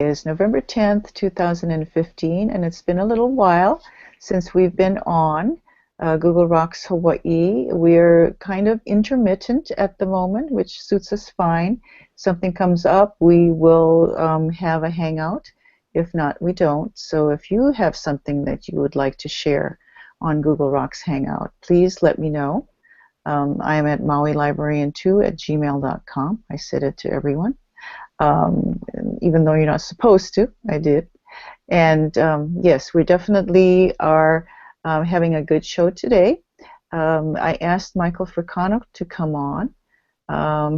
is November 10th, 2015, and it's been a little while since we've been on Google Rocks Hawaii. We're kind of intermittent at the moment, which suits us fine. Something comes up, we will have a hangout. If not, we don't. So if you have something that you would like to share on Google Rocks Hangout, please let me know. I am at mauilibrarian2@gmail.com. I said it to everyone. Even though you're not supposed to, I did. And yes, we definitely are having a good show today. I asked Michael Fricano to come on.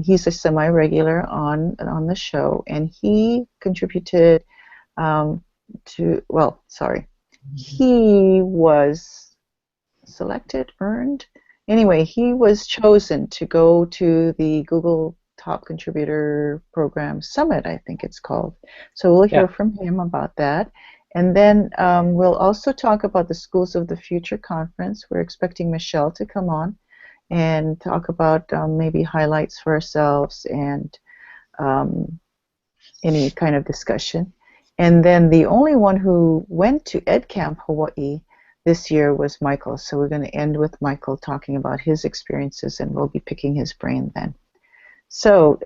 He's a semi-regular on the show, and he contributed he was selected, anyway, he was chosen to go to the Google Top Contributor Program Summit, I think it's called. So we'll hear from him about that. And then we'll also talk about the Schools of the Future conference. We're expecting Michelle to come on and talk about maybe highlights for ourselves and any kind of discussion. And then the only one who went to EdCamp Hawaii this year was Michael. So we're going to end with Michael talking about his experiences, and we'll be picking his brain then. So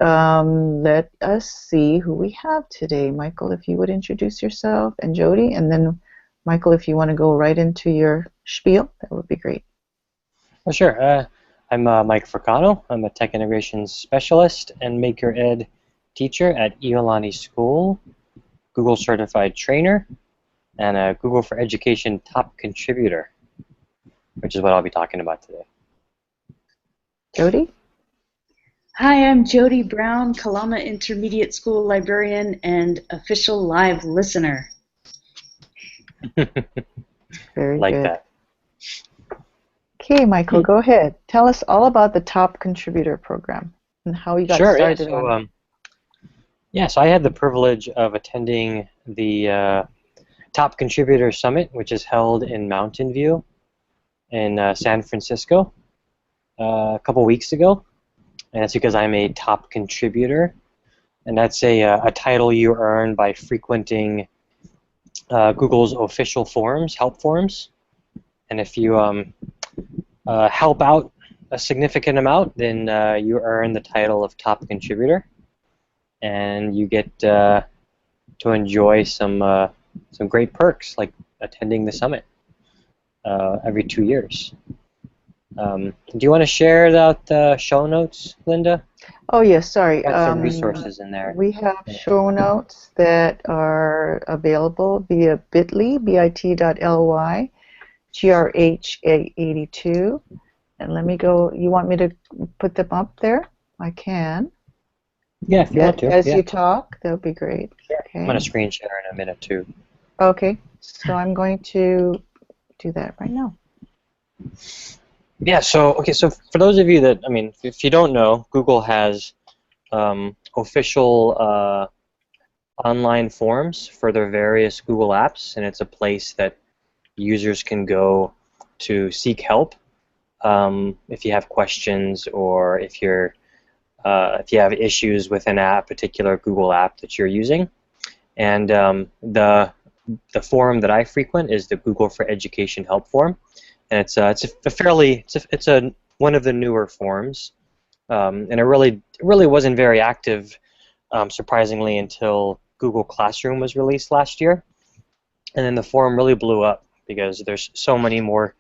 let us see who we have today. Michael, if you would introduce yourself, and Jody, and then Michael, if you want to go right into your spiel, that would be great. Well, sure. I'm Mike Fricano. I'm a Tech Integration Specialist and Maker Ed teacher at Iolani School, Google Certified Trainer, and a Google for Education Top Contributor, which is what I'll be talking about today. Jody? Hi, I'm Jody Brown, Kalama Intermediate School Librarian and official live listener. Very like good. That. Okay, Michael, go ahead. Tell us all about the Top Contributor Program and how you got started on it. So I had the privilege of attending the Top Contributor Summit, which is held in Mountain View in San Francisco a couple weeks ago. And that's because I'm a top contributor, and that's a title you earn by frequenting Google's official forums, help forums. And if you help out a significant amount, then you earn the title of top contributor, and you get to enjoy some great perks like attending the summit every 2 years. Do you want to share the show notes, Linda? Oh, yes, sorry. Got some resources in there. We have show notes that are available via bit.ly, bit.ly, grh82. And let me go. You want me to put them up there? I can. Yeah, if you want to. As you talk, that would be great. Yeah. Okay. I'm going to screen share in a minute, too. Okay, so I'm going to do that right now. Yeah, so for those of you that, if you don't know, Google has official online forums for their various Google apps, and it's a place that users can go to seek help if you have questions or if you have issues with a particular Google app that you're using. And the forum that I frequent is the Google for Education Help Forum. And it's one of the newer forums, and it really wasn't very active, surprisingly, until Google Classroom was released last year, and then the forum really blew up because there's so many more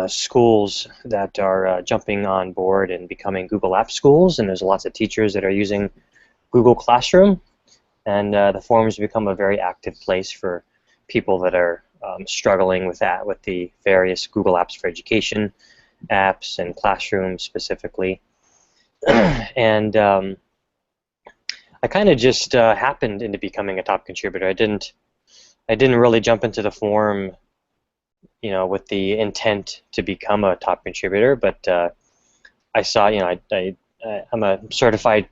schools that are jumping on board and becoming Google App schools, and there's lots of teachers that are using Google Classroom, and the forums become a very active place for people that are struggling with the various Google Apps for Education apps and Classroom specifically. And I kind of just happened into becoming a top contributor. I didn't really jump into the forum, with the intent to become a top contributor, but I saw, I'm a certified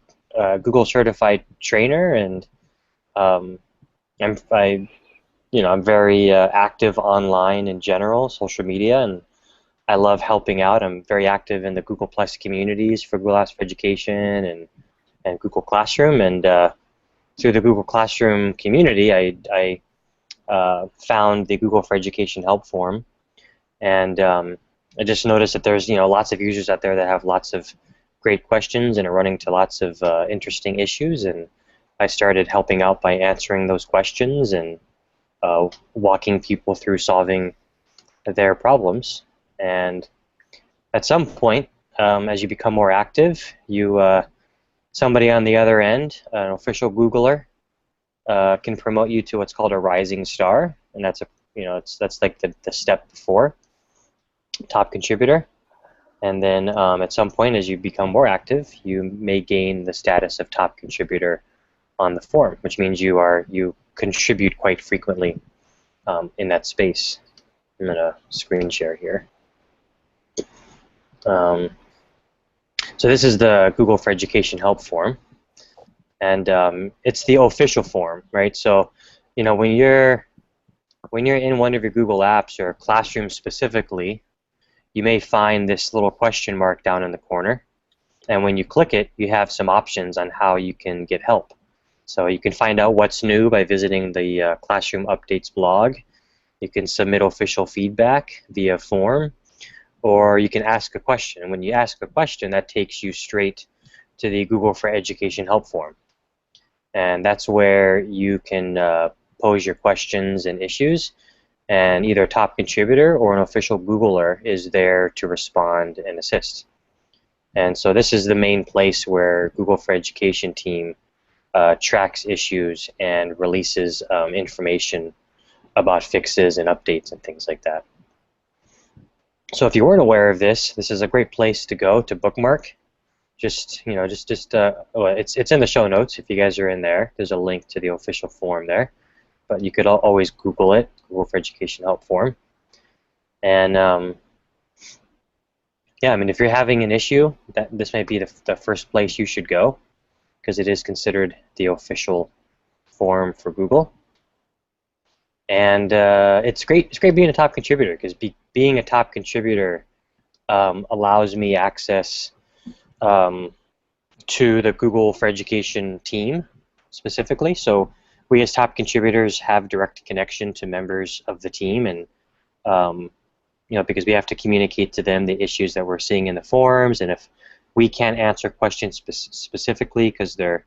Google certified trainer, and I'm very active online in general, social media, and I love helping out. I'm very active in the Google Plus communities for Google Apps for Education and Google Classroom, and through the Google Classroom community, I found the Google for Education help forum, and I just noticed that there's lots of users out there that have lots of great questions and are running to lots of interesting issues, and I started helping out by answering those questions and walking people through solving their problems. And at some point, as you become more active, somebody on the other end, an official Googler, can promote you to what's called a rising star, and that's that's like the step before top contributor. And then at some point, as you become more active, you may gain the status of top contributor on the forum, which means you contribute quite frequently in that space. I'm going to screen share here. So this is the Google for Education help forum, and it's the official forum, right? So when you're in one of your Google apps or Classroom specifically, you may find this little question mark down in the corner, and when you click it, you have some options on how you can get help. So you can find out what's new by visiting the Classroom Updates blog. You can submit official feedback via form, or you can ask a question. And when you ask a question, that takes you straight to the Google for Education help forum. And that's where you can pose your questions and issues, and either a top contributor or an official Googler is there to respond and assist. And so this is the main place where Google for Education team tracks issues and releases information about fixes and updates and things like that. So if you weren't aware of this, this is a great place to go to bookmark. It's in the show notes if you guys are in there. There's a link to the official forum there. But you could always Google it, Google for Education help forum. And yeah, I mean, if you're having an issue, this might be the first place you should go, because it is considered the official forum for Google. And it's great being a top contributor, because being a top contributor allows me access to the Google for Education team specifically. So we as top contributors have direct connection to members of the team, and because we have to communicate to them the issues that we're seeing in the forums, and if we can't answer questions specifically because they're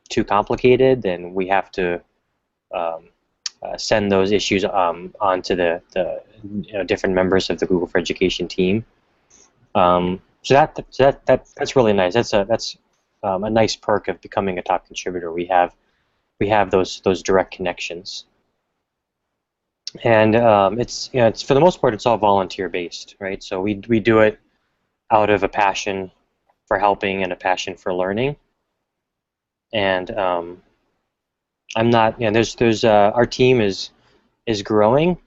too complicated, then we have to send those issues on to the different members of the Google for Education team. So that's really nice. That's a nice perk of becoming a top contributor. We have those direct connections, and it's for the most part it's all volunteer based, right? So we do it out of a passion for helping and a passion for learning, and I'm not. There's our team is growing.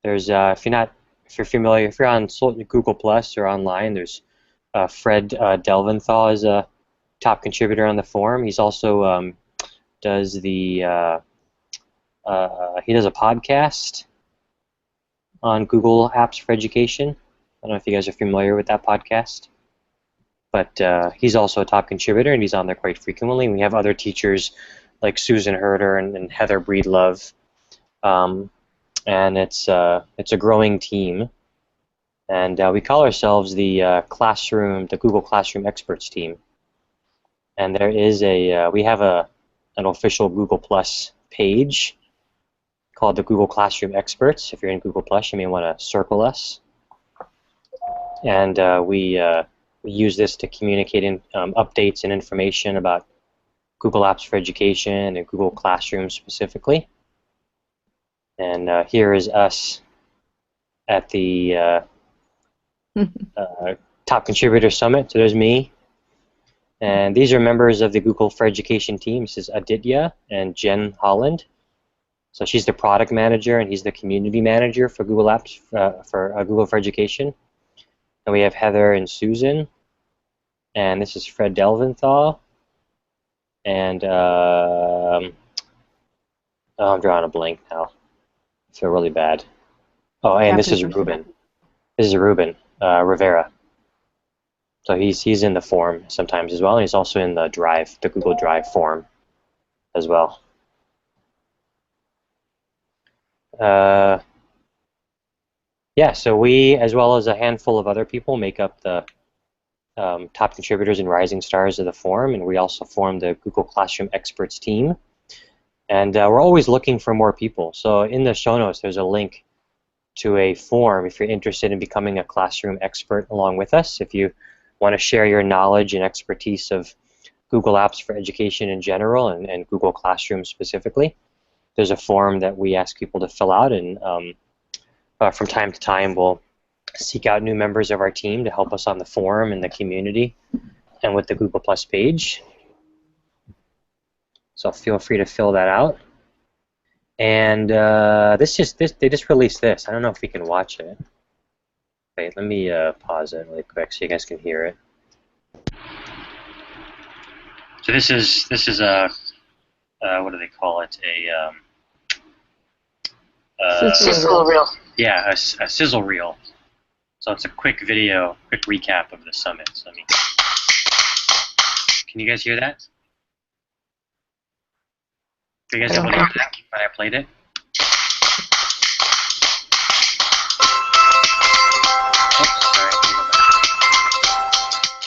There's if you're familiar, if you're on Google Plus or online, there's Fred Delventhal is a top contributor on the forum. He's also does he does a podcast on Google Apps for Education. I don't know if you guys are familiar with that podcast, but he's also a top contributor, and he's on there quite frequently. And we have other teachers like Susan Herder and Heather Breedlove, and it's a growing team. And we call ourselves the Google Classroom Experts team. And there is we have an official Google Plus page called the Google Classroom Experts. If you're in Google Plus, you may want to circle us. And we use this to communicate updates and information about Google Apps for Education and Google Classroom specifically. And here is us at the Top Contributor Summit. So there's me. And these are members of the Google for Education team. This is Aditya and Jen Holland. So she's the product manager, and he's the community manager for Google Apps for Google for Education. And we have Heather and Susan. And this is Fred Delventhal. And I'm drawing a blank now. I feel really bad. Oh, and this is Ruben. This is Ruben Rivera. So he's in the forum sometimes as well, and he's also in the Drive, the Google Drive forum as well. Yeah, so we, as well as a handful of other people, make up the top contributors and rising stars of the forum, and we also form the Google Classroom Experts team. And we're always looking for more people. So in the show notes, there's a link to a form if you're interested in becoming a classroom expert along with us. If you want to share your knowledge and expertise of Google Apps for education in general and Google Classroom specifically, there's a form that we ask people to fill out, and from time to time we'll seek out new members of our team to help us on the forum and the community and with the Google Plus page. So feel free to fill that out. And they just released this. I don't know if we can watch it. Wait, let me pause it really quick so you guys can hear it. So this is a what do they call it? A Sizzle reel. Yeah, a sizzle reel. So it's a quick video, quick recap of the summit. So can you guys hear that? Are you guys able to hear that when I played it?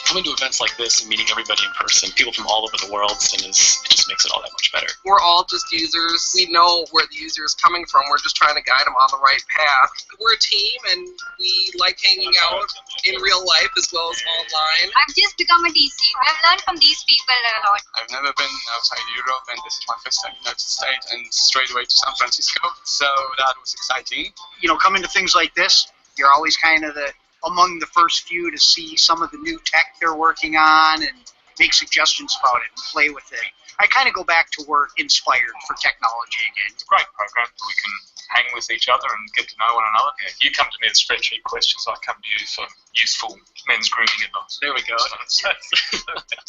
Coming to events like this and meeting everybody in person, people from all over the world, it just makes it all that much better. We're all just users. We know where the user is coming from. We're just trying to guide them on the right path. We're a team, and we like hanging out in real life as well as online. I've just become a DC. I've learned from these people a lot. I've never been outside Europe, and this is my first time in the United States, and straight away to San Francisco, so that was exciting. You know, coming to things like this, you're always kind of among the first few to see some of the new tech they're working on and make suggestions about it and play with it. I kind of go back to work inspired for technology again. It's a great program. We can hang with each other and get to know one another. Yeah, you come to me with spreadsheet questions, I come to you for useful men's grooming advice. There we go. It's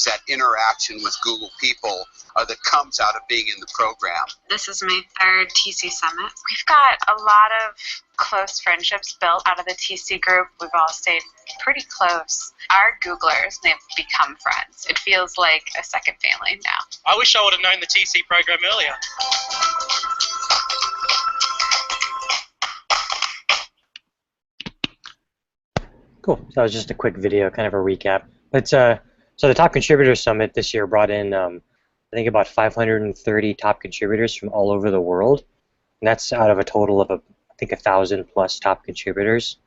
that interaction with Google people that comes out of being in the program. This is my third TC Summit. We've got a lot of close friendships built out of the TC group. We've all stayed pretty close. Our Googlers, they've become friends. It feels like a second family now. I wish I would have known the TC program earlier. Cool. So that was just a quick video, kind of a recap. But so the Top Contributor Summit this year brought in, I think, about 530 top contributors from all over the world. And that's out of a total of, I think, 1,000 plus top contributors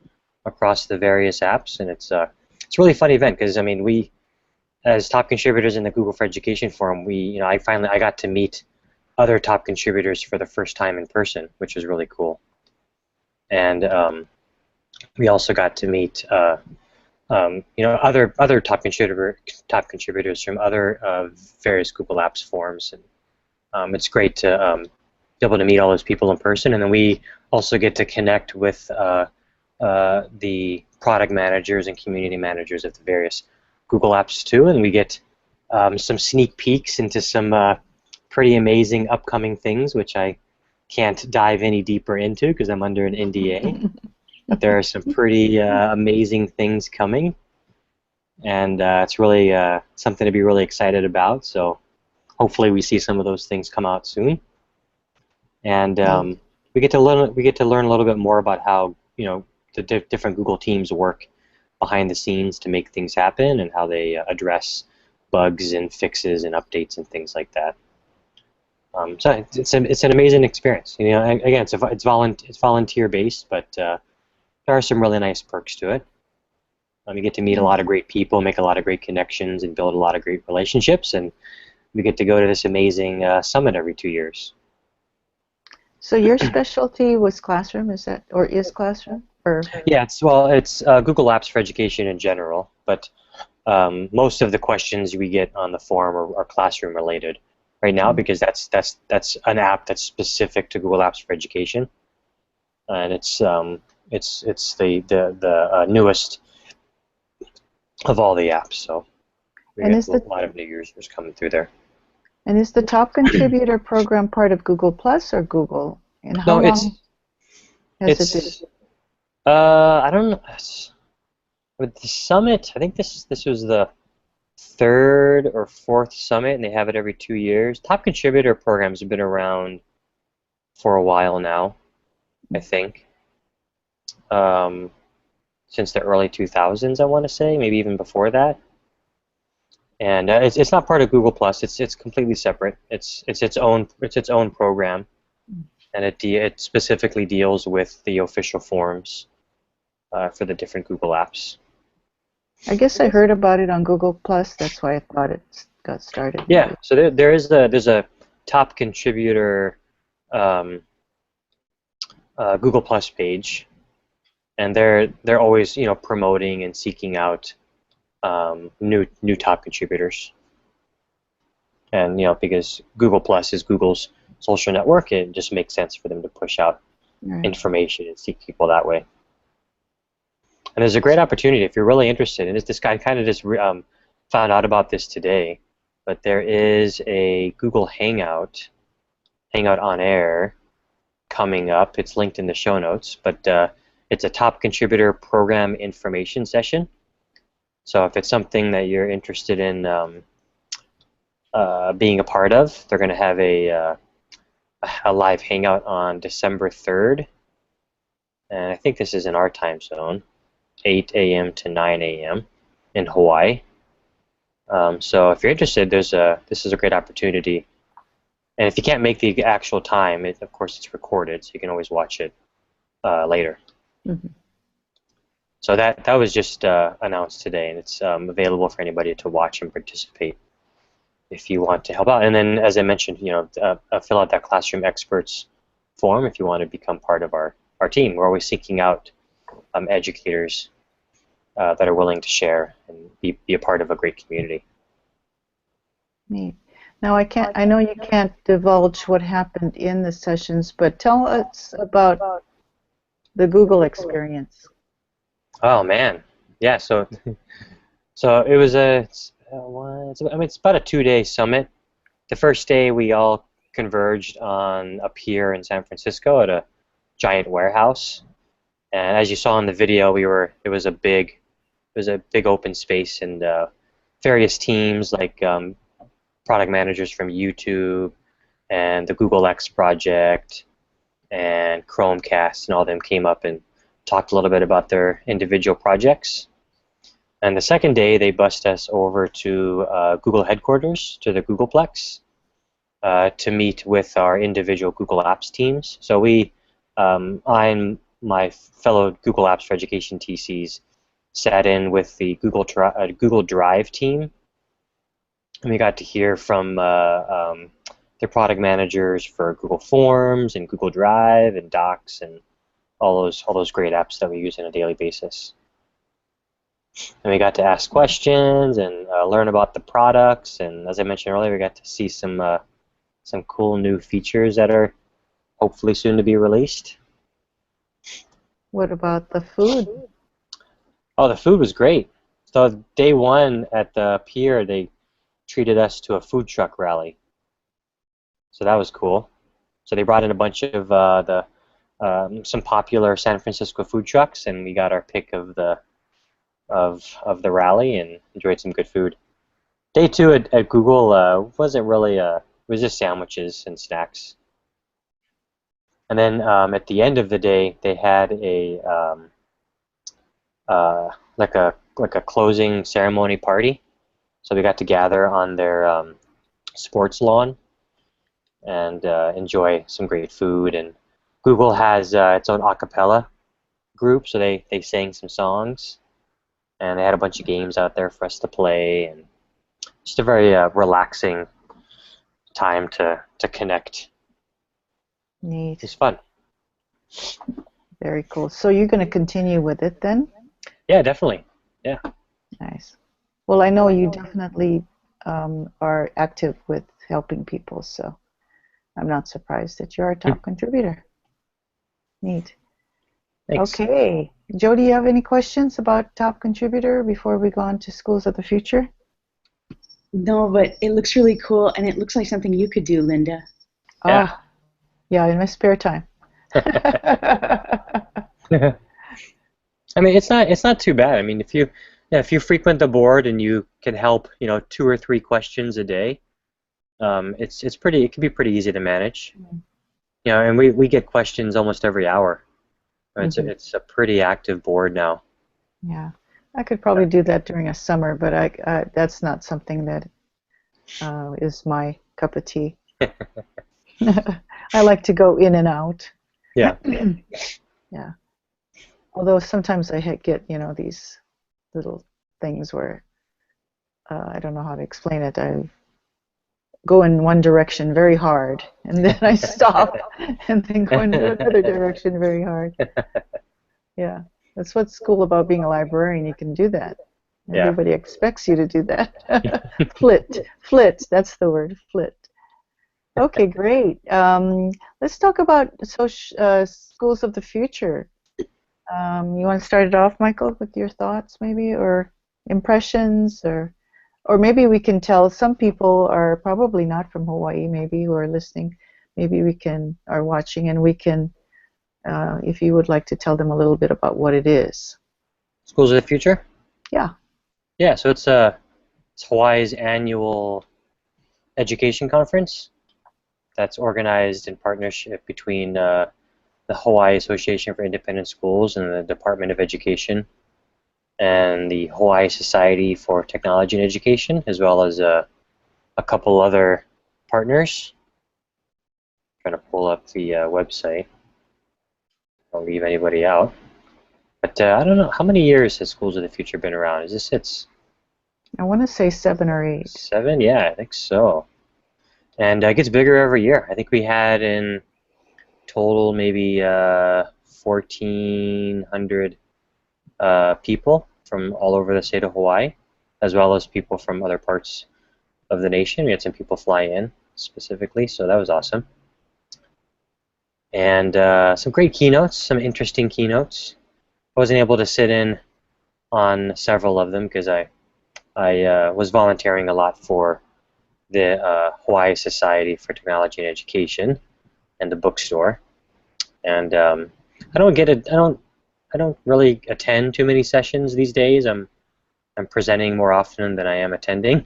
across the various apps. And it's a really fun event because, I mean, we, as top contributors in the Google for Education forum, I got to meet other top contributors for the first time in person, which was really cool. And we also got to meet other top contributors from other various Google Apps forums, and it's great to be able to meet all those people in person. And then we also get to connect with the product managers and community managers of the various Google Apps too, and we get some sneak peeks into some pretty amazing upcoming things, which I can't dive any deeper into because I'm under an NDA. But there are some pretty amazing things coming, and it's really something to be really excited about. So hopefully we see some of those things come out soon, and we get to learn a little bit more about how the different Google teams work behind the scenes to make things happen, and how they address bugs and fixes and updates and things like that. So it's an amazing experience. Again, it's volunteer based, but there are some really nice perks to it. You get to meet a lot of great people, make a lot of great connections, and build a lot of great relationships. And we get to go to this amazing summit every 2 years. So your specialty was classroom, is classroom? Or? Yeah, it's Google Apps for Education in general, but most of the questions we get on the forum are classroom related right now, because that's an app that's specific to Google Apps for Education, and it's the newest of all the apps. So we get a lot of new users coming through there. And is the top contributor program part of Google Plus or Google? And how long has it been? I don't know. With the summit, I think this was the third or fourth summit, and they have it every 2 years. Top contributor programs have been around for a while now, I think. Since the early 2000s, I want to say, maybe even before that. And it's not part of Google Plus. It's completely separate. It's its own program, and it specifically deals with the official forums for the different Google apps. I guess I heard about it on Google Plus. That's why I thought it got started. Yeah. So there's a top contributor Google Plus page, and they're always promoting and seeking out new top contributors. And because Google Plus is Google's social network, it just makes sense for them to push out information and seek people that way. And there's a great opportunity if you're really interested. And this guy kind of just found out about this today, but there is a Google Hangout on Air coming up. It's linked in the show notes, but it's a top contributor program information session. So if it's something that you're interested in being a part of, they're going to have a live hangout on December 3rd. And I think this is in our time zone, 8 a.m. to 9 a.m. in Hawaii. So if you're interested, this is a great opportunity. And if you can't make the actual time, of course it's recorded, so you can always watch it later. Mm-hmm. So that was just announced today, and it's available for anybody to watch and participate if you want to help out. And then, as I mentioned, fill out that Classroom Experts form if you want to become part of our team. We're always seeking out educators that are willing to share and be a part of a great community. Neat. Now I know you can't divulge what happened in the sessions, but tell us about the Google experience. Oh man, yeah. So it was it's about a 2-day summit. The first day we all converged on a pier in San Francisco at a giant warehouse, and as you saw in the video, it was a big open space, and various teams like product managers from YouTube and the Google X project and Chromecast and all of them came up and talked a little bit about their individual projects. And the second day, they bussed us over to Google headquarters, to the Googleplex, to meet with our individual Google Apps teams. So I and my fellow Google Apps for Education TCs sat in with the Google Drive team, and we got to hear from the product managers for Google Forms and Google Drive and Docs and all those great apps that we use on a daily basis. And we got to ask questions and learn about the products. And as I mentioned earlier, we got to see some cool new features that are hopefully soon to be released. What about the food? Oh, the food was great. So day one at the pier, they treated us to a food truck rally. So that was cool. So they brought in a bunch of some popular San Francisco food trucks, and we got our pick of the rally and enjoyed some good food. Day two at Google wasn't really it was just sandwiches and snacks. And then at the end of the day, they had like a closing ceremony party. So we got to gather on their sports lawn and enjoy some great food. And Google has its own a cappella group, so they sang some songs, and they had a bunch of games out there for us to play, and just a very relaxing time to connect. Neat. It's fun. Very cool. So you're going to continue with it then? Yeah, definitely. Yeah. Nice. Well, I know you definitely are active with helping people, so I'm not surprised that you're a top contributor. Neat. Thanks. Okay. Joe, do you have any questions about top contributor before we go on to Schools of the Future? No, but it looks really cool, and it looks like something you could do, Linda. Yeah. Yeah, in my spare time. I mean, it's not too bad. I mean, if you frequent the board and you can help, 2 or 3 questions a day, it can be pretty easy to manage. And we get questions almost every hour. It's a pretty active board now. Yeah, I could probably do that during a summer, but that's not something that is my cup of tea. I like to go in and out. Yeah. Yeah. Although sometimes I get, these little things where I don't know how to explain it. I go in one direction very hard, and then I stop, and then go into another direction very hard. Yeah, that's what's cool about being a librarian. You can do that. Yeah. Everybody expects you to do that. Flit. That's the word, flit. Okay, great. Let's talk about schools of the future. You want to start it off, Michael, with your thoughts, maybe, or impressions, or maybe we can tell some people are probably not from Hawaii, maybe, who are listening. Maybe are watching, and we can, if you would like to tell them a little bit about what it is. Schools of the Future? Yeah. Yeah, so it's Hawaii's annual education conference that's organized in partnership between the Hawaii Association for Independent Schools and the Department of Education and the Hawaii Society for Technology and Education, as well as a couple other partners. I'm trying to pull up the website. Don't leave anybody out. But I don't know, how many years has Schools of the Future been around? I want to say 7 or 8. 7? Yeah, I think so. And it gets bigger every year. I think we had in total maybe 1,400 people from all over the state of Hawaii, as well as people from other parts of the nation. We had some people fly in specifically, so that was awesome. And some great keynotes, some interesting keynotes. I wasn't able to sit in on several of them because I was volunteering a lot for the Hawaii Society for Technology and Education and the bookstore. And I don't really attend too many sessions these days. I'm presenting more often than I am attending,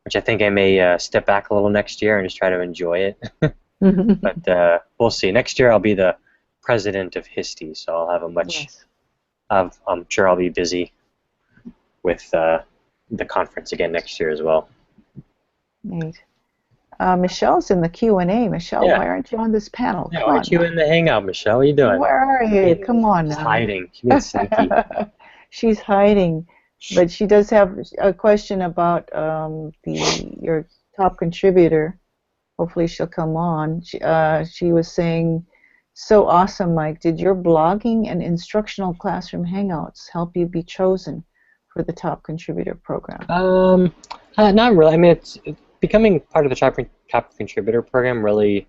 which I think I may step back a little next year and just try to enjoy it. But we'll see. Next year I'll be the president of HISTE, so I'll have a much. Yes. I'm sure I'll be busy with the conference again next year as well. Neat. Michelle's in the Q&A. Michelle, Yeah. why aren't you on this panel? Yeah, Come why on aren't you now. in the hangout, Michelle? What are you doing? Where are you? Come on She's now. hiding. She's being sneaky. She's hiding, but she does have a question about your top contributor. Hopefully she'll come on. She was saying, so awesome, Mike. Did your blogging and instructional classroom hangouts help you be chosen for the top contributor program? Not really. I mean, it's becoming part of the top contributor program really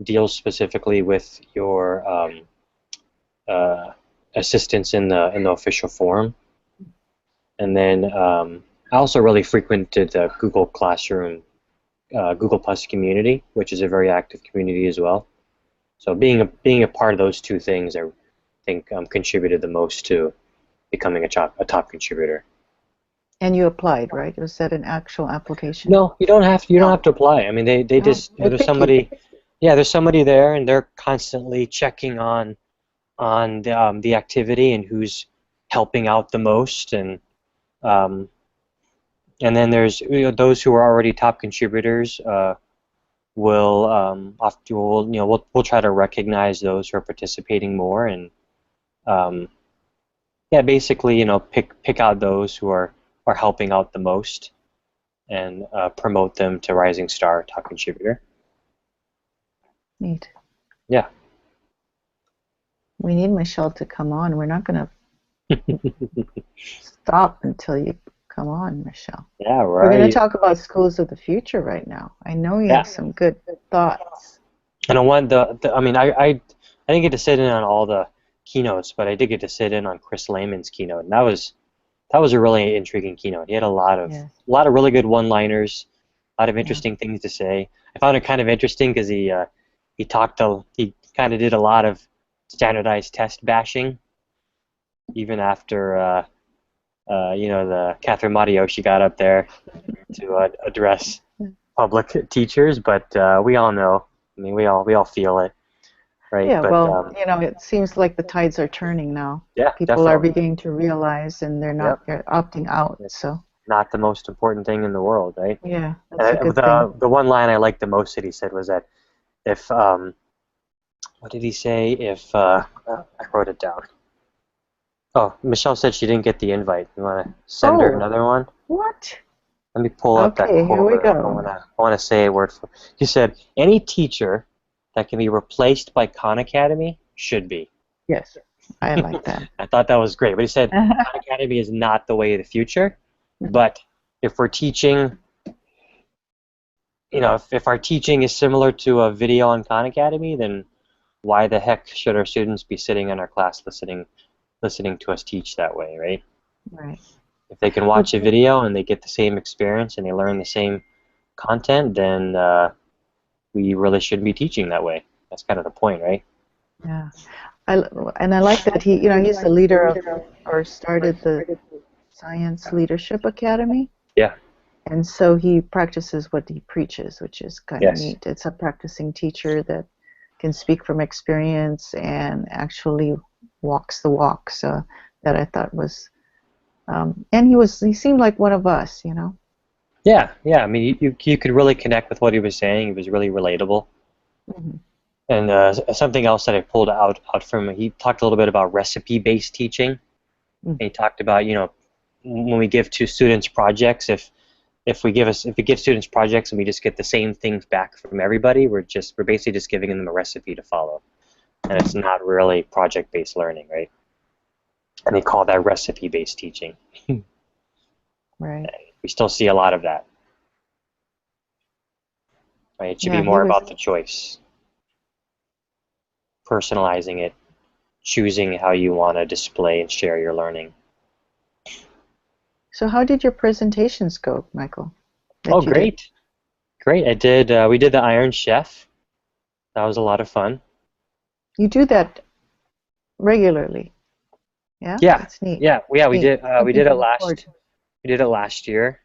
deals specifically with your assistance in the official forum, and then I also really frequented the Google Classroom, Google Plus community, which is a very active community as well. So being a part of those two things, I think contributed the most to becoming a top contributor. And you applied, right? Was that an actual application? No, you don't have to. You don't have to apply. I mean, they just there's somebody. Yeah, there's somebody there, and they're constantly checking on the activity and who's helping out the most, and then there's those who are already top contributors. We'll try to recognize those who are participating more, and basically pick out those who are helping out the most, and promote them to Rising Star top contributor. Neat. Yeah. We need Michelle to come on. We're not going to stop until you come on, Michelle. Yeah, right. We're going to talk about schools of the future right now. I know you have some good thoughts. And I want I didn't get to sit in on all the keynotes, but I did get to sit in on Chris Lehman's keynote, and that was a really intriguing keynote. He had a lot of really good one-liners, a lot of interesting things to say. I found it kind of interesting because he kind of did a lot of standardized test bashing, even after the Catherine Matioshi got up there to address public teachers. But we all know. I mean, we all feel it, right? Yeah, But well, it seems like the tides are turning now. yeah, People are definitely. beginning to realize, and they're Yep. not they're opting out. It's So not the most important thing in the world, right? yeah, that's a And good thing. the one line I liked the most that he said was that if what did he say? If I wrote it down. Oh, Michelle said she didn't get the invite. You want to send her Oh, another one? what? Let me pull up that Okay, here we quote. I go. want to say a word for. He said, "Any teacher that can be replaced by Khan Academy should be." Yes, I like that. I thought that was great. But he said, Khan Academy is not the way of the future. But if we're teaching, if our teaching is similar to a video on Khan Academy, then why the heck should our students be sitting in our class listening to us teach that way, right? Right. If they can watch a video and they get the same experience and they learn the same content, then we really shouldn't be teaching that way. That's kind of the point, right? Yeah. I like that he's the leader of, or started the Science Leadership Academy. Yeah. And so he practices what he preaches, which is kind of Yes. neat. It's a practicing teacher that can speak from experience and actually walks the walk. So that I thought was, and he seemed like one of us, Yeah. I mean, you could really connect with what he was saying. He was really relatable. Mm-hmm. And something else that I pulled out from him, he talked a little bit about recipe-based teaching. Mm-hmm. And he talked about, when we give to students projects, if we give students projects and we just get the same things back from everybody, we're basically just giving them a recipe to follow, and it's not really project-based learning, right? And they call that recipe-based teaching. Right. We still see a lot of that, right? It should be more about the choice, personalizing it, choosing how you want to display and share your learning. So how did your presentations go, Michael? Oh, great. Great. We did the Iron Chef. That was a lot of fun. You do that regularly. Yeah? Yeah. That's neat. Yeah, we did we did it forward. last year.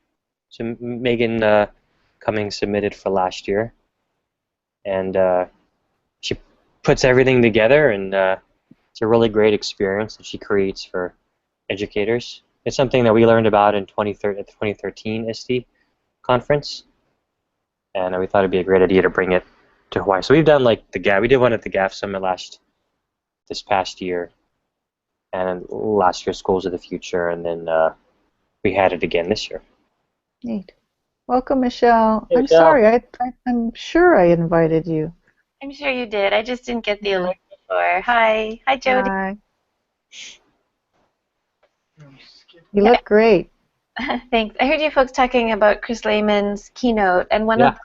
So Megan Cummings submitted for last year. And she puts everything together, and it's a really great experience that she creates for educators. It's something that we learned about at the 2013 ISTE conference, and we thought it'd be a great idea to bring it to Hawaii. So we've done we did one at the GAF Summit this past year, and last year Schools of the Future, and then we had it again this year. Neat. Welcome, Michelle. Hey, I'm Michelle. sorry. I'm sure I invited you. I'm sure you did. I just didn't get the alert before. Hi, Jody. Hi. You look great. Thanks. I heard you folks talking about Chris Lehman's keynote, and one of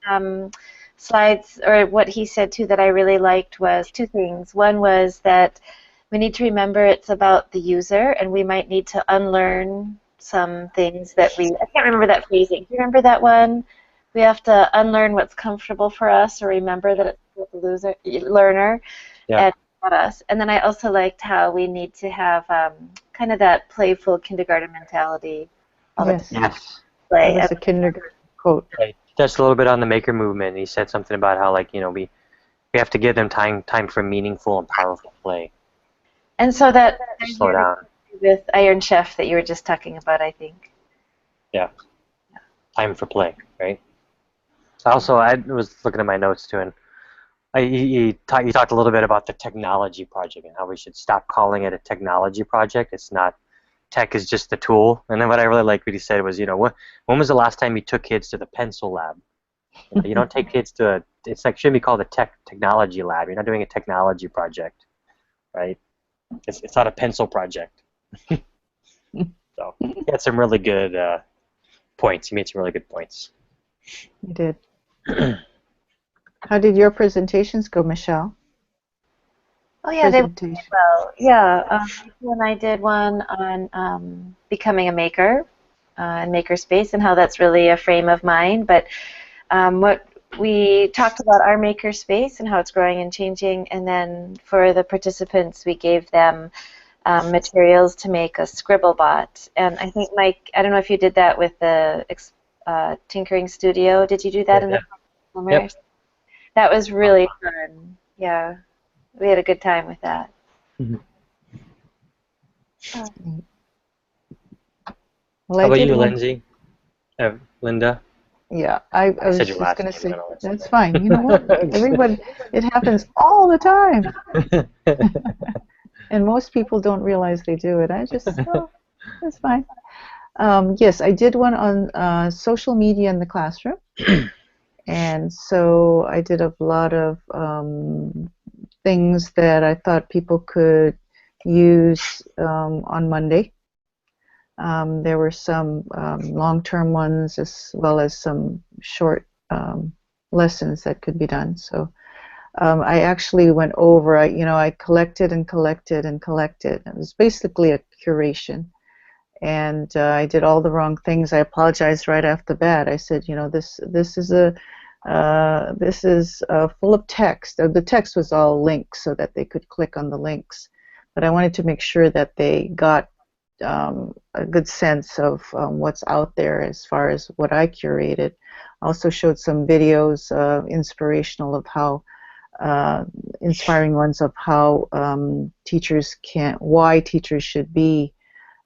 the slides, or what he said too, that I really liked was two things. One was that we need to remember it's about the user, and we might need to unlearn some things that I can't remember that phrasing. Do you remember that one? We have to unlearn what's comfortable for us, or remember that it's the learner, and not us. And then I also liked how we need to have kind of that playful kindergarten mentality. Yes. Play. That was a kindergarten quote. Right. Touched a little bit on the maker movement. He said something about how we have to give them time for meaningful and powerful play. And so that slow down. With Iron Chef that you were just talking about, I think. Yeah. Time for play, right? Also, I was looking at my notes too, and he talked a little bit about the technology project and how we should stop calling it a technology project. It's not. Tech is just the tool. And then what I really liked what he said was, when was the last time you took kids to the pencil lab? You don't take kids to shouldn't be called a technology lab. You're not doing a technology project, right? It's not a pencil project. So he had some really good points. He made some really good points. You did. How did your presentations go, Michelle? Oh yeah, they went well. Yeah, and I did one on becoming a maker and makerspace, and how that's really a frame of mind. But what we talked about our makerspace and how it's growing and changing, and then for the participants, we gave them materials to make a Scribblebot. And I think, Mike, I don't know if you did that with the Tinkering Studio. Did you do that in the summers? Yep. That was really fun. Yeah, we had a good time with that. Mm-hmm. Well, how about you, Lindsay? Linda? Yeah, I was just going to say, that's fine. You know what? Everybody, it happens all the time. And most people don't realize they do it. I just, oh, that's fine. Yes, I did one on social media in the classroom. And so I did a lot of things that I thought people could use on Monday. There were some long-term ones as well as some short lessons that could be done. So I actually went over, I collected and collected and collected. It was basically a curation. And I did all the wrong things. I apologized right off the bat. I said, this is full of text. The text was all links so that they could click on the links. But I wanted to make sure that they got a good sense of what's out there as far as what I curated. I also showed some videos, inspirational of how, inspiring ones of how why teachers should be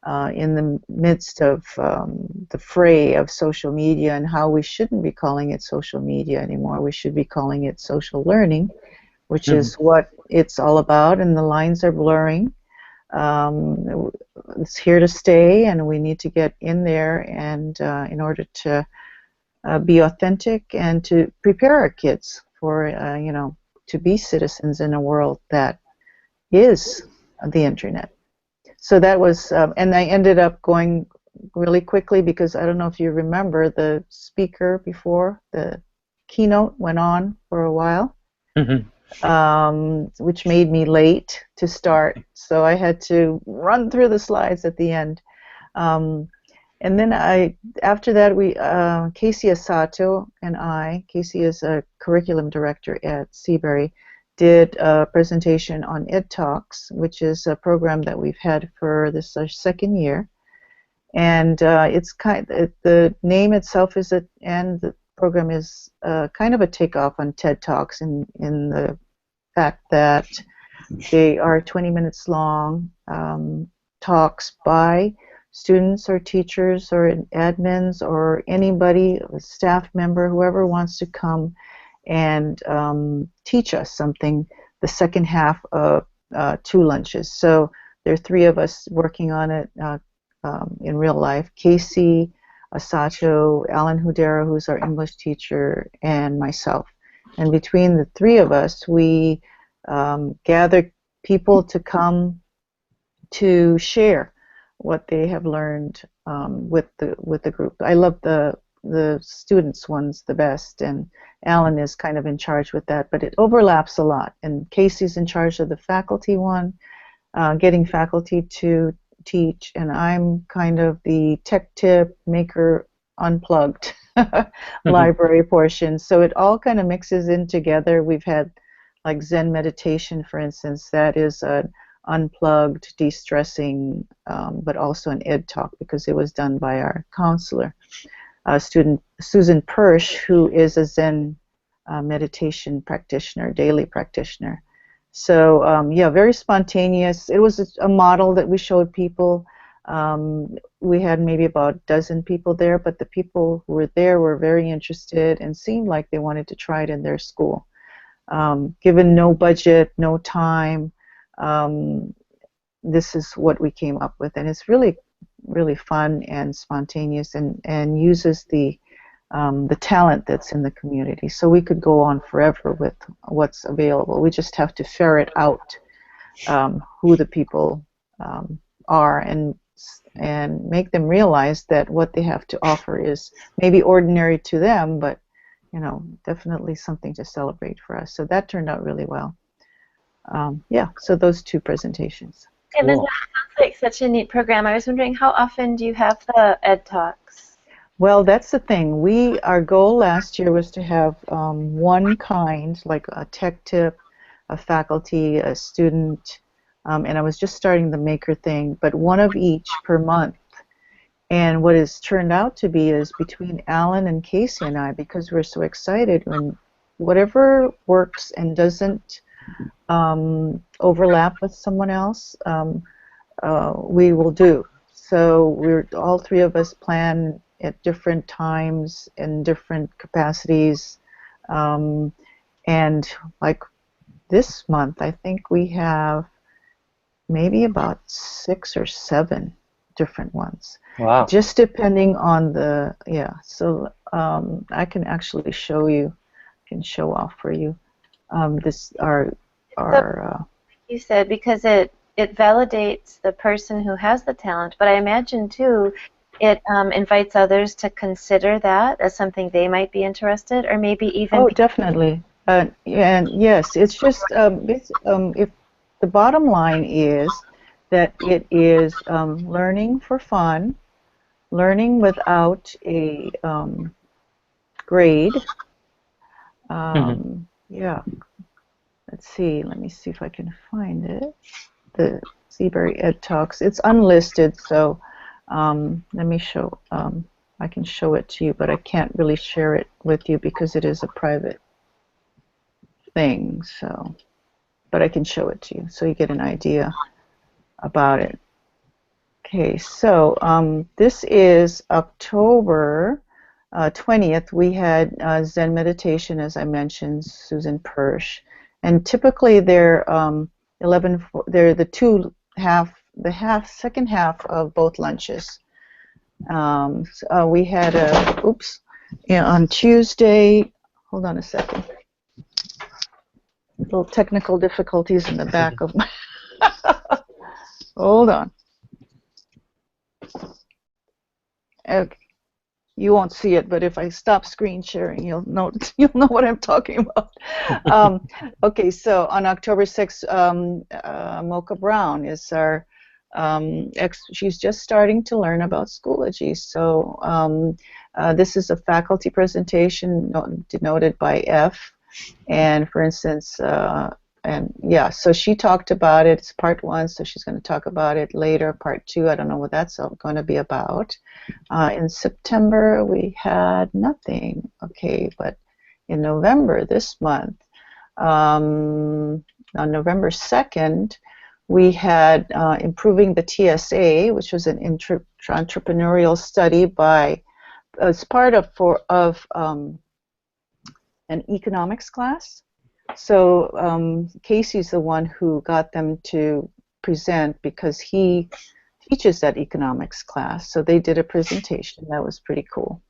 in the midst of the fray of social media, and how we shouldn't be calling it social media anymore. We should be calling it social learning, which is what it's all about, and the lines are blurring. It's here to stay, and we need to get in there, and in order to be authentic and to prepare our kids for, to be citizens in a world that is the internet. So that was, and I ended up going really quickly because I don't know if you remember, the speaker before the keynote went on for a while, which made me late to start. So I had to run through the slides at the end. And then after that, Casey Asato and Casey is a curriculum director at Seabury, did a presentation on Ed Talks, which is a program that we've had for this second year. And it's the name itself is and the program is kind of a takeoff on TED Talks in the fact that they are 20 minutes long talks by students or teachers or admins or anybody, a staff member, whoever wants to come and teach us something the second half of 2 lunches. So there are 3 of us working on it in real life. Casey Asato, Alan Hudera, who's our English teacher, and myself. And between the 3 of us, we gather people to come to share what they have learned with the group. I love the students ones the best, and Alan is kind of in charge with that, but it overlaps a lot. And Casey's in charge of the faculty one, getting faculty to teach, and I'm kind of the tech tip maker unplugged library portion. So it all kind of mixes in together. We've had like Zen meditation, for instance, that is an unplugged, de-stressing, but also an ed talk because it was done by our counselor, student Susan Persh, who is a Zen meditation practitioner, daily practitioner. So yeah, very spontaneous. It was a model that we showed people. We had maybe about a dozen people there, but the people who were there were very interested and seemed like they wanted to try it in their school. Given no budget, no time, this is what we came up with, and it's really, really fun and spontaneous, and uses the talent that's in the community. So we could go on forever with what's available. We just have to ferret out who the people are, and make them realize that what they have to offer is maybe ordinary to them, but definitely something to celebrate for us. So that turned out really well. Yeah, so those 2 presentations. And then that sounds like such a neat program. I was wondering, how often do you have the Ed Talks? Well, that's the thing. Our goal last year was to have one kind, like a tech tip, a faculty, a student, and I was just starting the maker thing, but one of each per month. And what it's turned out to be is between Alan and Casey and I, because we're so excited, when whatever works and doesn't overlap with someone else, we will do. So we're all three of us plan at different times in different capacities, and like this month, I think we have maybe about 6 or 7 different ones. Wow. Just depending on the, yeah. So I can actually show you, can show off for you. This you said, because it validates the person who has the talent, but I imagine too it invites others to consider that as something they might be interested, or maybe even. Oh, definitely. And yes, it's just if the bottom line is that it is learning for fun, learning without a grade. Yeah. Let's see. Let me see if I can find it. The Seabury Ed Talks. It's unlisted, so let me show. I can show it to you, but I can't really share it with you because it is a private thing. So, but I can show it to you so you get an idea about it. Okay, so this is October 20th. We had Zen meditation, as I mentioned, Susan Persh, and typically they're they're the second half of both lunches. So, we had on Tuesday. Hold on a second. Little technical difficulties in the back of my. Hold on. Okay. You won't see it, but if I stop screen sharing, you'll know what I'm talking about. Okay, so on October 6th, Mocha Brown is our she's just starting to learn about Schoology. So this is a faculty presentation denoted by F, and for instance, and yeah, so she talked about it. It's part 1, so she's going to talk about it later. Part 2, I don't know what that's going to be about. In September, we had nothing. Okay, but in November, this month, on November 2nd, we had Improving the TSA, which was an entrepreneurial study as part of an economics class. So Casey's the one who got them to present because he teaches that economics class. So they did a presentation. That was pretty cool.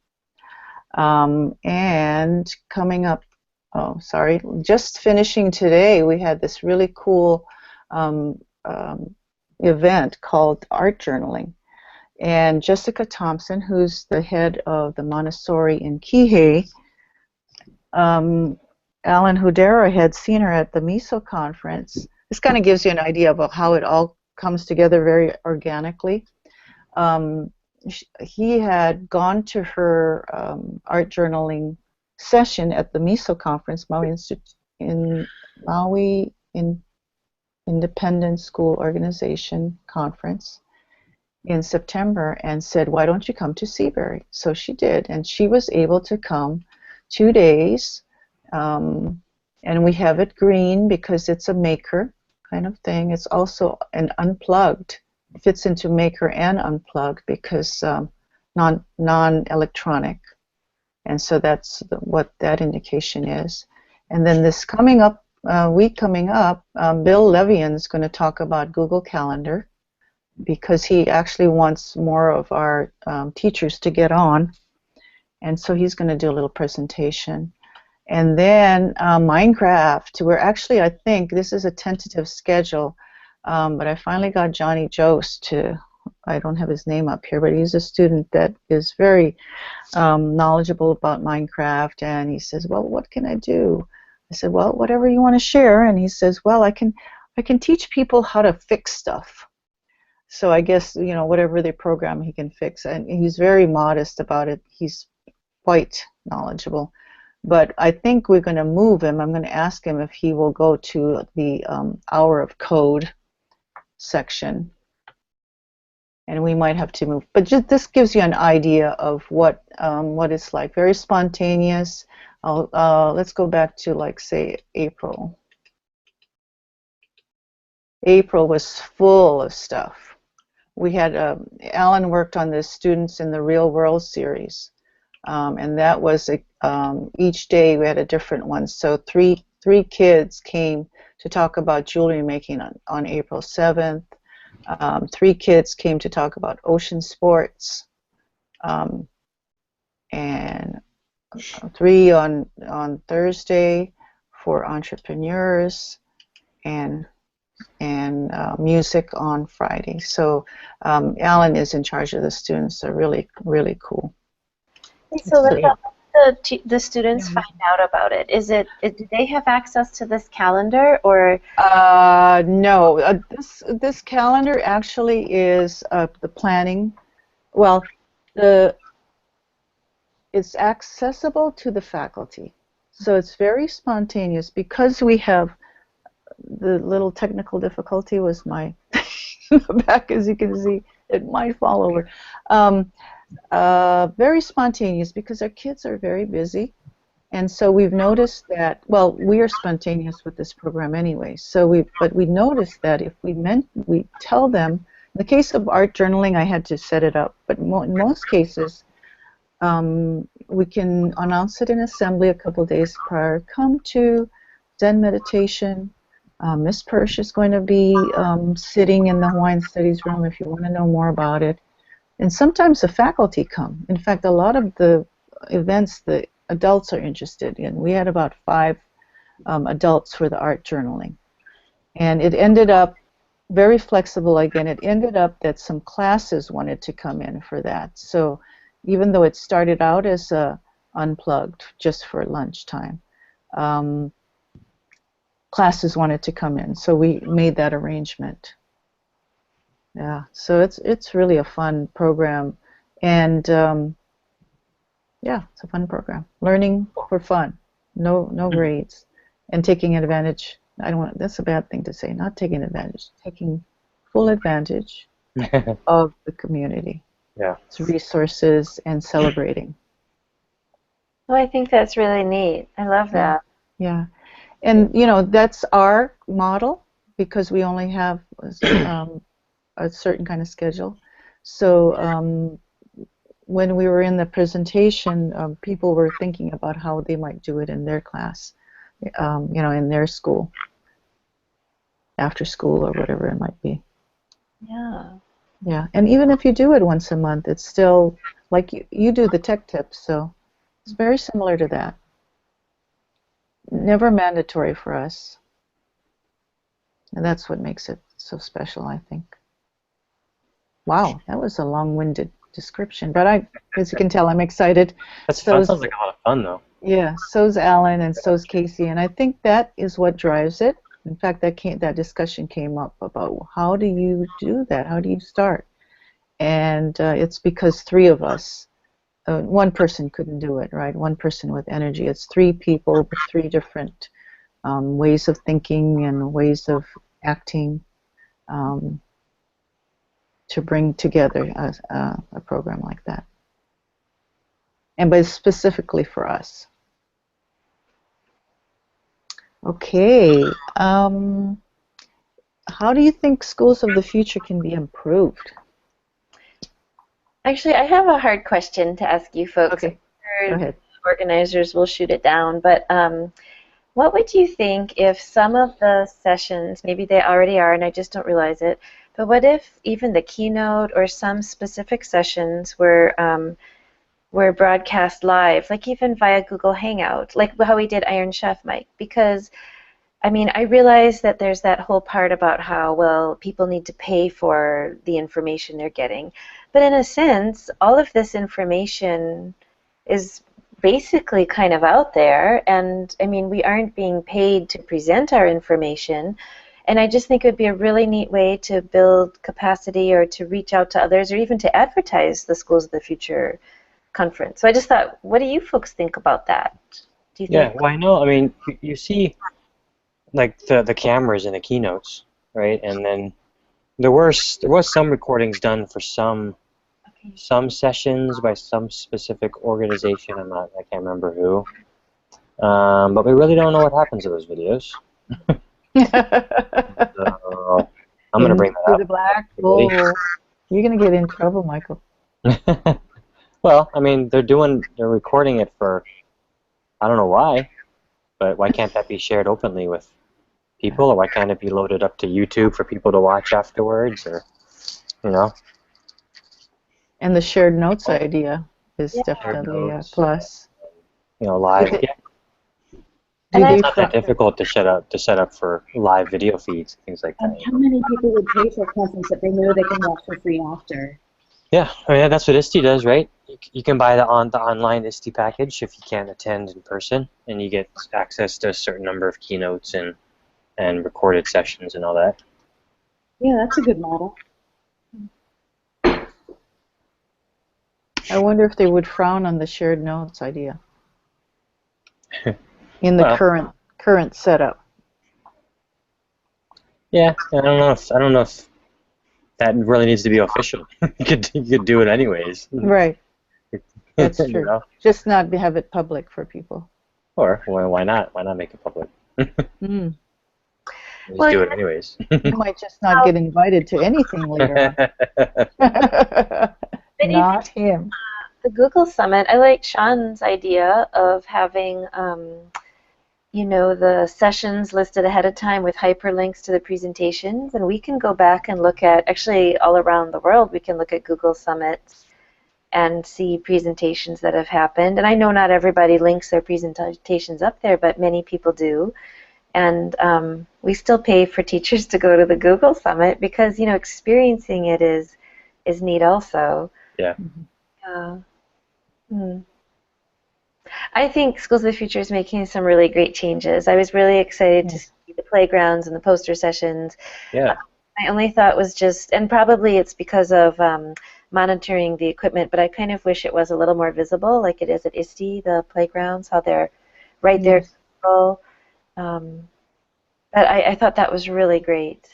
And coming up, just finishing today, we had this really cool event called Art Journaling. And Jessica Thompson, who's the head of the Montessori in Kihei, Alan Hudera had seen her at the MISO conference. This kind of gives you an idea of how it all comes together very organically. He had gone to her art journaling session at the MISO conference, Maui Independent School Organization conference in September, and said, "Why don't you come to Seabury?" So she did, and she was able to come 2 days. And we have it green because it's a maker kind of thing. It's also an unplugged. It fits into maker and unplugged because non-electronic. And so that's what that indication is. And then this week coming up, Bill Levian is going to talk about Google Calendar because he actually wants more of our teachers to get on. And so he's going to do a little presentation. And then Minecraft. We're actually, I think, this is a tentative schedule, but I finally got Johnny Jost to, I don't have his name up here, but he's a student that is very knowledgeable about Minecraft, and he says, "Well, what can I do?" I said, "Well, whatever you want to share." And he says, "Well, I can teach people how to fix stuff." So I guess, whatever they program, he can fix. And he's very modest about it. He's quite knowledgeable. But I think we're going to move him. I'm going to ask him if he will go to the Hour of Code section, and we might have to move. But just this gives you an idea of what it's like. Very spontaneous. Let's go back to, like, say, April. April was full of stuff. We had Alan worked on the Students in the Real World series, and that was each day we had a different one. So three kids came to talk about jewelry making on April 7th. 3 kids came to talk about ocean sports, and 3 on Thursday for entrepreneurs, and music on Friday. So Alan is in charge of the students. They're really, really cool. So the students find out about it? Do they have access to this calendar, or? No. This calendar actually is the planning. Well, it's accessible to the faculty, so it's very spontaneous. Because we have the little technical difficulty was my back, as you can see, it might fall over. Very spontaneous because our kids are very busy, and so we've noticed that. Well, we are spontaneous with this program anyway. But we noticed that if we tell them. In the case of art journaling, I had to set it up, but in most cases, we can announce it in assembly a couple days prior. Come to Zen meditation. Miss Persh is going to be sitting in the Hawaiian Studies room if you want to know more about it. And sometimes the faculty come. In fact, a lot of the events the adults are interested in. We had about 5 adults for the art journaling. And it ended up very flexible again. It ended up that some classes wanted to come in for that. So even though it started out as unplugged, just for lunchtime, classes wanted to come in, so we made that arrangement. Yeah, so it's really a fun program, and yeah, it's a fun program. Learning for fun, no grades, and taking advantage. That's a bad thing to say. Not taking advantage, taking full advantage of the community. Yeah, it's resources and celebrating. Oh, I think that's really neat. I love that. Yeah. And, that's our model because we only have a certain kind of schedule. So when we were in the presentation, people were thinking about how they might do it in their class, in their school, after school or whatever it might be. Yeah. Yeah. And even if you do it once a month, it's still like you do the tech tips, so it's very similar to that. Never mandatory for us. And that's what makes it so special, I think. Wow, that was a long-winded description, but as you can tell, I'm excited. That sounds like a lot of fun, though. Yeah, so's Alan and so's Casey, and I think that is what drives it. In fact, that discussion came up about how do you do that? How do you start? And it's because 3 of us. One person couldn't do it, right? One person with energy. It's 3 people with 3 different ways of thinking and ways of acting to bring together a program like that. But specifically for us. Okay. How do you think schools of the future can be improved? Actually, I have a hard question to ask you folks. Okay, go ahead. Organizers will shoot it down, but what would you think if some of the sessions, maybe they already are and I just don't realize it, but what if even the keynote or some specific sessions were broadcast live, like even via Google Hangout, like how we did Iron Chef, Mike? Because I mean, I realize that there's that whole part about how, well, people need to pay for the information they're getting. But in a sense, all of this information is basically kind of out there. And, I mean, we aren't being paid to present our information. And I just think it would be a really neat way to build capacity or to reach out to others or even to advertise the Schools of the Future conference. So I just thought, what do you folks think about that? Do you think? Yeah, well, I know. I mean, you see like the cameras in the keynotes, right? And then There was some recordings done for some sessions by some specific organization. I can't remember who. But we really don't know what happens to those videos. So I'm gonna bring that Into up. the black hole. You're gonna get in trouble, Michael. Well, I mean, they're recording it for, I don't know why, but why can't that be shared openly with people, or why can't it be loaded up to YouTube for people to watch afterwards, or, you know? And the shared notes idea is definitely a plus. You know, live. Yeah. It's not that difficult to set up for live video feeds, things like that. And how many people would pay for a conference that they know they can watch for free after? Yeah, I mean, that's what ISTE does, right? You can buy the online ISTE package if you can't attend in person, and you get access to a certain number of keynotes and recorded sessions and all that. Yeah, that's a good model. I wonder if they would frown on the shared notes idea in the current setup. Yeah, I don't know if that really needs to be official. you could do it anyways. Right. That's true. You know? Just not have it public for people. Or why not? Why not make it public? Mm. Just do it anyways. You might just not get invited to anything later on. Not him. The Google Summit, I like Sean's idea of having, you know, the sessions listed ahead of time with hyperlinks to the presentations, and we can go back and look at, actually all around the world, we can look at Google Summits and see presentations that have happened. And I know not everybody links their presentations up there, but many people do. And we still pay for teachers to go to the Google Summit because, you know, experiencing it is neat also. Yeah. I think Schools of the Future is making some really great changes. I was really excited to see the playgrounds and the poster sessions. Yeah. My only thought was just, and probably it's because of monitoring the equipment, but I kind of wish it was a little more visible, like it is at ISTE, the playgrounds, how they're right there. But I thought that was really great.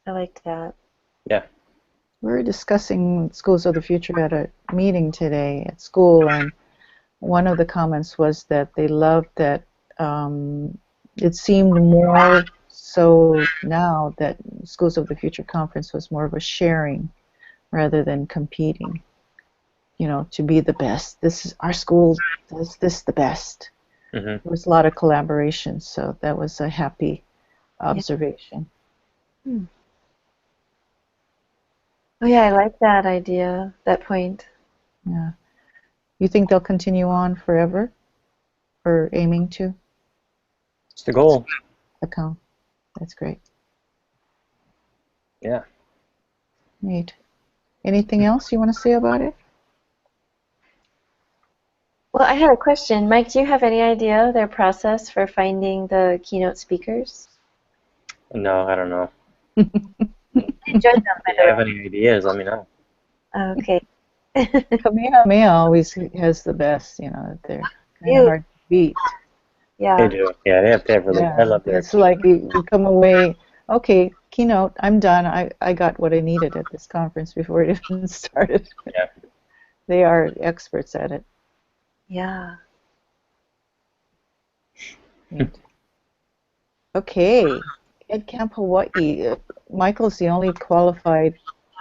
I liked that. Yeah. We were discussing Schools of the Future at a meeting today at school, and one of the comments was that they loved that it seemed more so now that Schools of the Future conference was more of a sharing rather than competing. You know, to be the best. This is our school does this the best. Mm-hmm. There was a lot of collaboration, so that was a happy observation. Yeah. Oh yeah, I like that idea, that point. Yeah. You think they'll continue on forever? Or aiming to? It's the goal. Account. That's great. Yeah. Neat. Anything else you want to say about it? Well, I had a question. Mike, do you have any idea their process for finding the keynote speakers? No, I don't know. Enjoyed them. If you have any ideas, let me know. Okay. Kamehameha always has the best, you know, they're kind of hard to beat. Yeah. They do. Yeah, they have really, I love their It's like you come away, okay, keynote, I'm done. I got what I needed at this conference before it even started. Yeah. They are experts at it. Yeah. Okay. Ed Camp Hawaii. Michael's the only qualified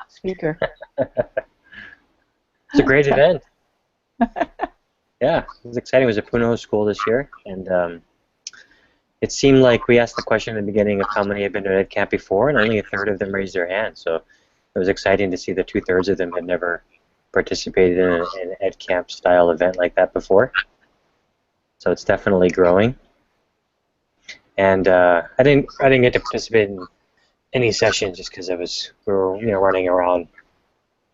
speaker. It's a great event. Yeah, it was exciting. It was a Puno school this year, and it seemed like we asked the question in the beginning of how many had been to Ed Camp before, and only a third of them raised their hand. So it was exciting to see that 2/3 of them had never participated in an Ed Camp style event like that before. So it's definitely growing. And I didn't get to participate in any sessions just because we were running around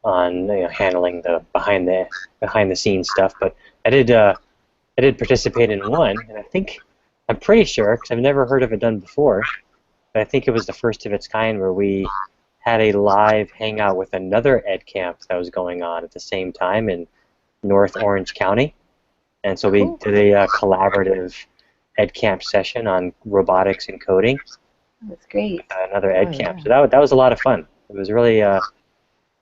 on handling the behind the scenes stuff. But I did participate in one, and I'm pretty sure because I've never heard of it done before. But I think it was the first of its kind where we had a live hangout with another Ed Camp that was going on at the same time in North Orange County, and so we did a collaborative Ed Camp session on robotics and coding. That's great. Another Ed Camp. So that was a lot of fun. It was really it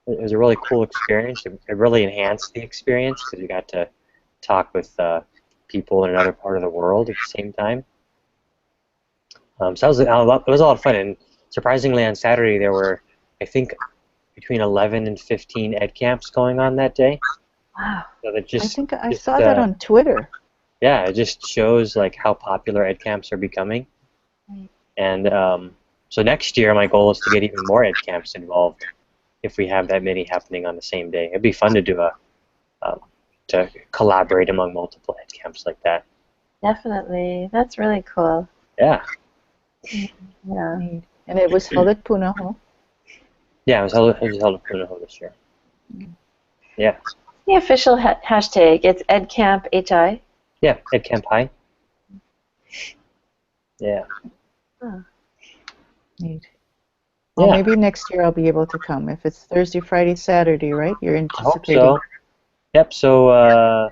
was a really cool experience. It really enhanced the experience because we got to talk with people in another part of the world at the same time. So it was a lot of fun, and surprisingly on Saturday there were, I think, between 11 and 15 ed camps going on that day. Wow. So that I think I saw that on Twitter. Yeah, it just shows like how popular ed camps are becoming. Right. And so next year my goal is to get even more ed camps involved if we have that many happening on the same day. It'd be fun to do to collaborate among multiple ed camps like that. Definitely. That's really cool. Yeah. Yeah. And it was held at Punahou. Yeah, it was held at Punahou this year. Yeah. The official hashtag, it's EdCampHI. Yeah, EdCamp High. Yeah. Huh. Neat. Well, Yeah. maybe next year I'll be able to come. If it's Thursday, Friday, Saturday, right? You're I hope anticipating. so. Yep, so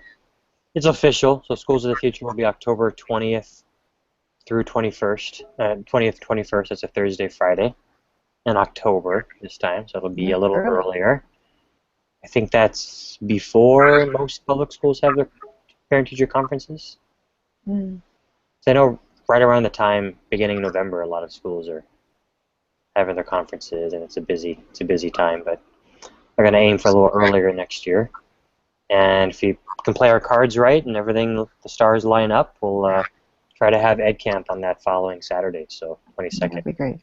it's official. So Schools of the Future will be October 20th through 21st. 20th, 21st, that's a Thursday, Friday. In October this time, so it'll be a little earlier. I think that's before most public schools have their parent-teacher conferences. Mm. So I know right around the time, beginning of November, a lot of schools are having their conferences, and it's a busy time. But we're going to aim for a little earlier next year. And if we can play our cards right and everything, the stars line up, we'll try to have Ed Camp on that following Saturday, so 22nd. That'd be great.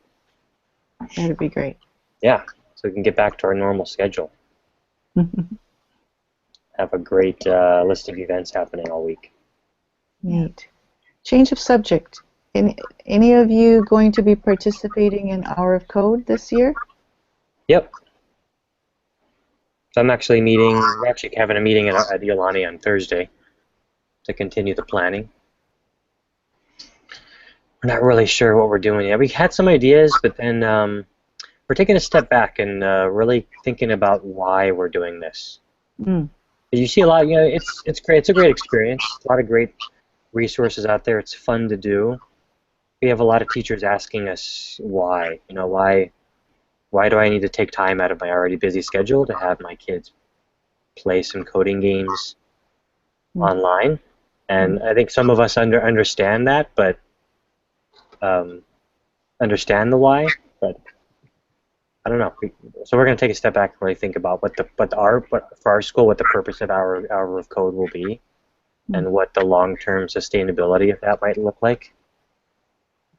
That'd be great. Yeah, so we can get back to our normal schedule. Have a great list of events happening all week. Neat. Change of subject. Any of you going to be participating in Hour of Code this year? Yep. So we're actually having a meeting at Iolani on Thursday to continue the planning. We're not really sure what we're doing yet. We had some ideas, but then we're taking a step back and really thinking about why we're doing this. Mm. You see a lot, it's great. It's a great experience. A lot of great resources out there. It's fun to do. We have a lot of teachers asking us why. Why do I need to take time out of my already busy schedule to have my kids play some coding games online? And I think some of us understand that, but understand the why, but I don't know. So we're going to take a step back and really think about for our school, what the purpose of Hour of Code will be, and what the long-term sustainability of that might look like.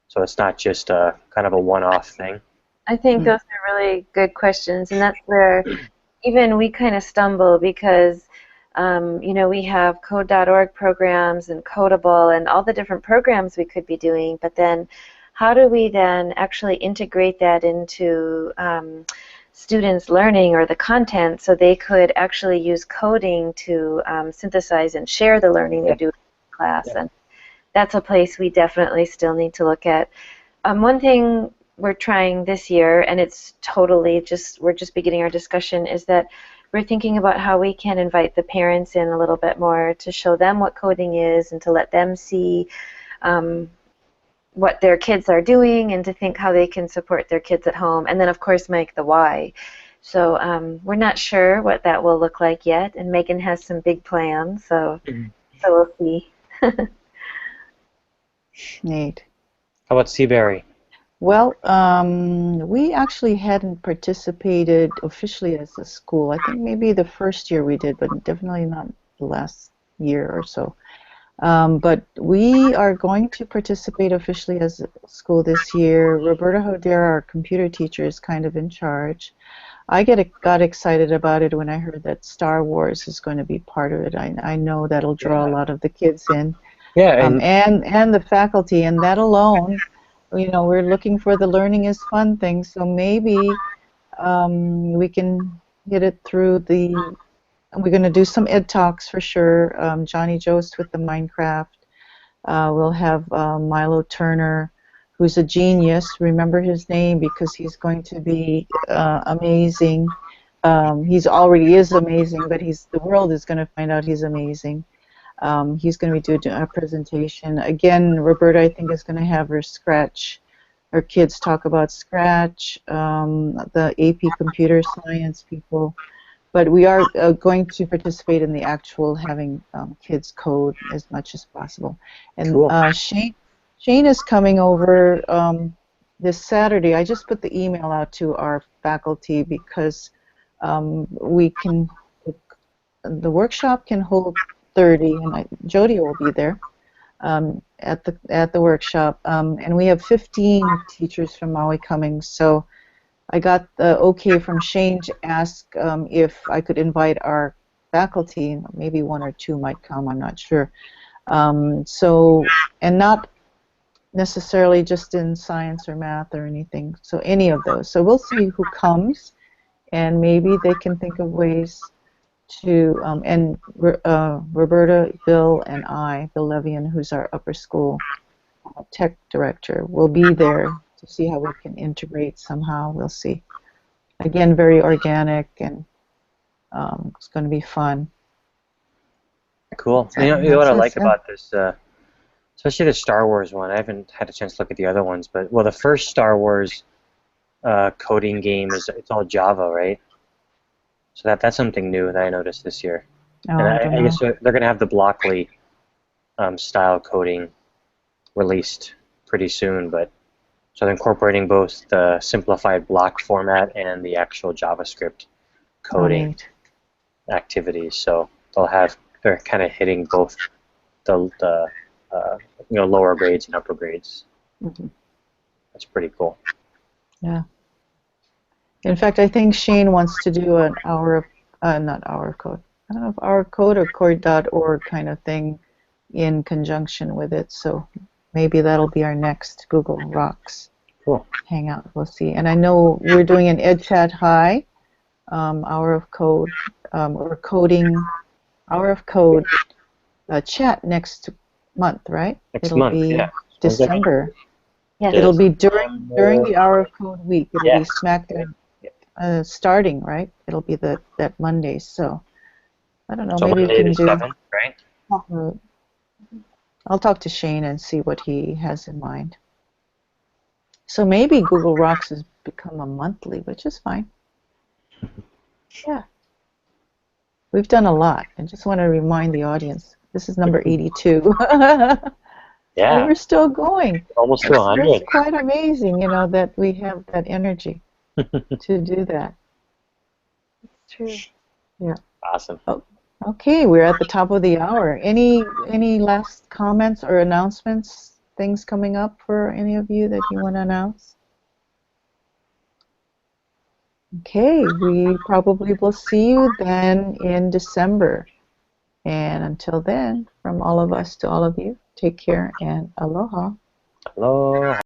So it's not just kind of a one-off thing. I think those are really good questions, and that's where even we kind of stumble because, we have code.org programs and Codable and all the different programs we could be doing, but then how do we then actually integrate that into students' learning or the content so they could actually use coding to synthesize and share the learning they're doing in class? And that's a place we definitely still need to look at. One thing we're trying this year, and it's totally we're just beginning our discussion, is that we're thinking about how we can invite the parents in a little bit more to show them what coding is and to let them see what their kids are doing and to think how they can support their kids at home. And then, of course, Mike, the why. So we're not sure what that will look like yet, and Megan has some big plans, so we'll see. Neat. How about Seabury? Well, we actually hadn't participated officially as a school. I think maybe the first year we did, but definitely not the last year or so. But we are going to participate officially as a school this year. Roberta Hodera, our computer teacher, is kind of in charge. I got excited about it when I heard that Star Wars is going to be part of it. I know that'll draw a lot of the kids in. Yeah, and the faculty, and that alone, we're looking for the learning is fun thing, so maybe we can get it through we're going to do some ed talks for sure. Johnny Jost with the Minecraft. We'll have Milo Turner, who's a genius. Remember his name because he's going to be amazing. He's already is amazing, but the world is going to find out he's amazing. He's going to be doing a presentation. Again, Roberta, I think, is going to have her Scratch our kids talk about Scratch, the AP Computer Science people. But we are going to participate in the actual having kids code as much as possible. And Cool. Shane is coming over this Saturday. I just put the email out to our faculty because we can. The workshop can hold 30, and Jody will be there at the workshop. And we have 15 teachers from Maui coming, so I got the okay from Shane to ask if I could invite our faculty. Maybe one or two might come, I'm not sure. So, and not necessarily just in science or math or anything, so any of those. So we'll see who comes, and maybe they can think of ways to, and Roberta, Bill, and Bill Levian, who's our upper school tech director, will be there to see how we can integrate somehow. We'll see. Again, very organic, and it's going to be fun. Cool. You know what I like about this, especially the Star Wars one. I haven't had a chance to look at the other ones, but the first Star Wars coding game it's all Java, right? So that's something new that I noticed this year. Oh, and I guess they're going to have the Blockly style coding released pretty soon, but so they're incorporating both the simplified block format and the actual JavaScript coding activities. So they're kind of hitting both the lower grades and upper grades. Mm-hmm. That's pretty cool. Yeah. In fact, I think Shane wants to do an hour of not hour of code. I don't know if hour of code or code.org kind of thing in conjunction with it. So maybe that'll be our next Google Rocks hangout. We'll see. And I know we're doing an EdChat High hour of code or coding hour of code chat next month, right? It'll be December. Yes. It'll be during the hour of code week. It'll be SmackDown starting, right? It'll be that Monday. So I don't know. So maybe we Monday can the do. 7th, right? I'll talk to Shane and see what he has in mind. So maybe Google Rocks has become a monthly, which is fine. Yeah. We've done a lot. I just want to remind the audience, this is number 82. Yeah. And we're still going. Almost to 100. It's quite amazing, that we have that energy to do that. It's true. Yeah. Awesome. Oh, okay, we're at the top of the hour. Any last comments or announcements, things coming up for any of you that you want to announce? Okay, we probably will see you then in December. And until then, from all of us to all of you, take care and aloha. Aloha.